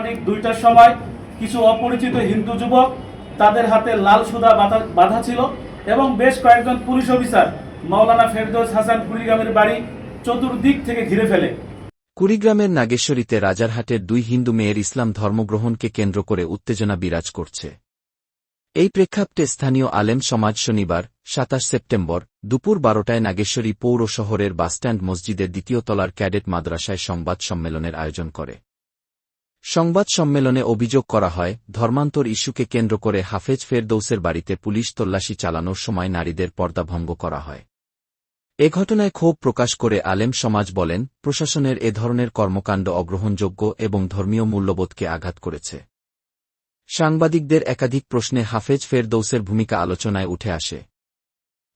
আনুমানিক 2টার সময় কিছু অপরিচিত হিন্দু যুবক তাদের হাতে লাল সুতা বাঁধা ছিল এবং বেশ কয়েকজন পুলিশ অফিসার মাওলানা ফেরদৌস হাসান কুড়িগ্রামের বাড়ি চতুর্দিক থেকে ঘিরে ফেলে। কুড়িগ্রামের নাগেশ্বরীতে রাজারহাটের 2 হিন্দু মেয়ের ইসলাম ধর্মগ্রহণকে কেন্দ্র করে উত্তেজনা বিরাজ করছে। এই প্রেক্ষাপটে স্থানীয় আলেম সমাজ শনিবার 27 সেপ্টেম্বর দুপুর 12টায় নাগেশ্বরী পৌর শহরের বাসস্ট্যান্ড মসজিদের 2য় তলার ক্যাডেট মাদ্রাসায় সংবাদ সম্মেলনের আয়োজন করে। সংবাদ সম্মেলনে অভিযোগ করা হয়, ধর্মান্তর ইস্যুকে কেন্দ্র করে হাফেজ ফেরদৌসের বাড়িতে পুলিশ তল্লাশি চালানোর সময় নারীদের পর্দা ভঙ্গ করা হয়। এ ঘটনায় ক্ষোভ প্রকাশ করে আলেম সমাজ বলেন, প্রশাসনের এ ধরনের কর্মকাণ্ড অগ্রহণযোগ্য এবং ধর্মীয় মূল্যবোধকে আঘাত করেছে। সাংবাদিকদের একাধিক প্রশ্নে হাফেজ ফেরদৌসের ভূমিকা আলোচনায় উঠে আসে।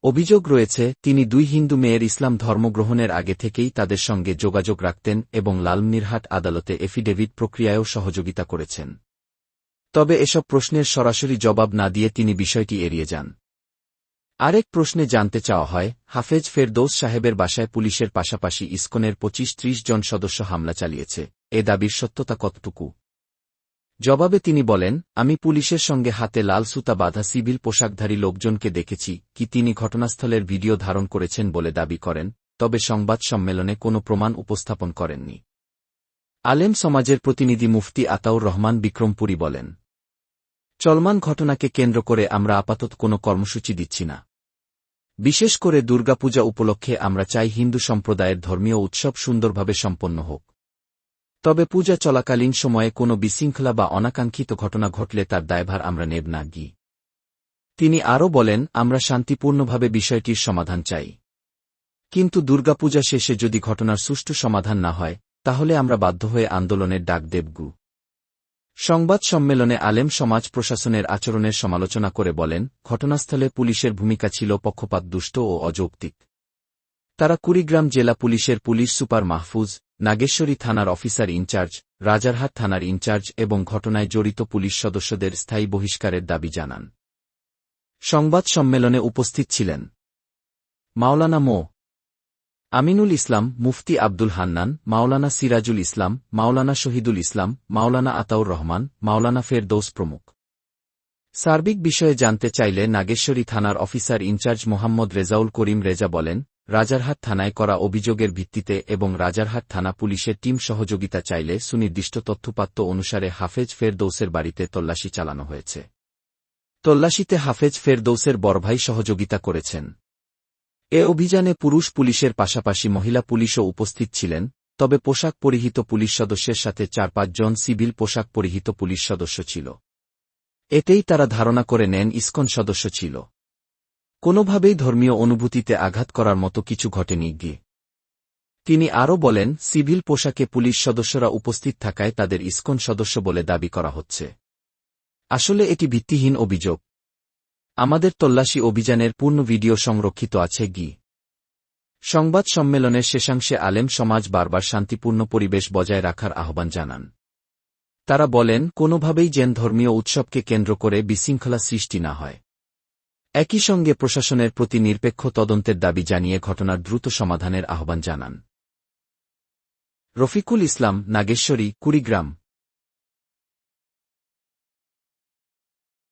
অভিযোগ রয়েছে, তিনি 2 হিন্দু মেয়ের ইসলাম ধর্মগ্রহণের আগে থেকেই তাদের সঙ্গে যোগাযোগ রাখতেন এবং লালমনিরহাট আদালতে এফিডেভিট প্রক্রিয়ায়ও সহযোগিতা করেছেন। তবে এসব প্রশ্নের সরাসরি জবাব না দিয়ে তিনি বিষয়টি এড়িয়ে যান। আরেক প্রশ্নে জানতে চাওয়া হয়, হাফেজ ফেরদৌস সাহেবের বাসায় পুলিশের পাশাপাশি ইসকনের 25-30 জন সদস্য হামলা চালিয়েছে, এ দাবির সত্যতা কতটুকু? জবাবে তিনি বলেন, আমি পুলিশের সঙ্গে হাতে লাল সুতা বাঁধা সিভিল পোশাকধারী লোকজনকে দেখেছি। কি তিনি ঘটনাস্থলের ভিডিও ধারণ করেছেন বলে দাবি করেন, তবে সংবাদ সম্মেলনে কোনো প্রমাণ উপস্থাপন করেননি। আলেম সমাজের প্রতিনিধি মুফতি আতাউর রহমান বিক্রমপুরী বলেন, চলমান ঘটনাকে কেন্দ্র করে আমরা আপাতত কোনো কর্মসূচি দিচ্ছি না। বিশেষ করে দুর্গাপূজা উপলক্ষে আমরা চাই হিন্দু সম্প্রদায়ের ধর্মীয় উৎসব সুন্দরভাবে সম্পন্ন হোক। তবে পূজা চলাকালীন সময়ে কোনো বিশৃঙ্খলা বা অনাকাঙ্ক্ষিত ঘটনা ঘটলে তার দায়ভার আমরা নেব না। তিনি আরও বলেন, আমরা শান্তিপূর্ণভাবে বিষয়টির সমাধান চাই, কিন্তু দুর্গাপূজা শেষে যদি ঘটনার সুষ্ঠু সমাধান না হয়, তাহলে আমরা বাধ্য হয়ে আন্দোলনের ডাক দেব। সংবাদ সম্মেলনে আলেম সমাজ প্রশাসনের আচরণের সমালোচনা করে বলেন, ঘটনাস্থলে পুলিশের ভূমিকা ছিল পক্ষপাতদুষ্ট ও অযৌক্তিক। তারা কুড়িগ্রাম জেলা পুলিশের পুলিশ সুপার মাহফুজ, নাগেশ্বরী থানার অফিসার ইনচার্জ, রাজারহাট থানার ইনচার্জ এবং ঘটনায় জড়িত পুলিশ সদস্যদের স্থায়ী বহিষ্কারের দাবি জানান। সংবাদ সম্মেলনে উপস্থিত ছিলেন মাওলানা মো. আমিনুল ইসলাম, মুফতি আব্দুল হান্নান, মাওলানা সিরাজুল ইসলাম, মাওলানা শহীদুল ইসলাম, মাওলানা আতাউর রহমান, মাওলানা ফেরদৌস প্রমুখ। সার্বিক বিষয়ে জানতে চাইলে নাগেশ্বরী থানার অফিসার ইনচার্জ মোহাম্মদ রেজাউল করিম রেজা বলেন, রাজারহাট থানায় করা অভিযোগের ভিত্তিতে এবং রাজারহাট থানা পুলিশের টিম সহযোগিতা চাইলে সুনির্দিষ্ট তথ্যপাত্র অনুসারে হাফেজ ফেরদৌসের বাড়িতে তল্লাশি চালানো হয়েছে। তল্লাশিতে হাফেজ ফেরদৌসের বড়ভাই সহযোগিতা করেছেন। এ অভিযানে পুরুষ পুলিশের পাশাপাশি মহিলা পুলিশও উপস্থিত ছিলেন, তবে পোশাক পরিহিত পুলিশ সদস্যের সাথে 4-5 জন সিভিল পোশাক পরিহিত পুলিশ সদস্য ছিল। এতেই তারা ধারণা করে নেন ইসকন সদস্য ছিল। কোনোভাবেই ধর্মীয় অনুভূতিতে আঘাত করার মতো কিছু ঘটেনি। তিনি আরও বলেন, সিভিল পোশাকে পুলিশ সদস্যরা উপস্থিত থাকায় তাদের ইসকন সদস্য বলে দাবি করা হচ্ছে। আসলে এটি ভিত্তিহীন অভিযোগ। আমাদের তল্লাশি অভিযানের পূর্ণ ভিডিও সংরক্ষিত আছে। সংবাদ সম্মেলনের শেষাংশে আলেম সমাজ বারবার শান্তিপূর্ণ পরিবেশ বজায় রাখার আহ্বান জানান। তারা বলেন, কোনোভাবেই যেন ধর্মীয় উৎসবকে কেন্দ্র করে বিশৃঙ্খলা সৃষ্টি না হয়। একই সঙ্গে প্রশাসনের প্রতি নিরপেক্ষ তদন্তের দাবি জানিয়ে ঘটনার দ্রুত সমাধানের আহ্বান জানান। রফিকুল ইসলাম, নাগেশ্বরী, কুড়িগ্রাম।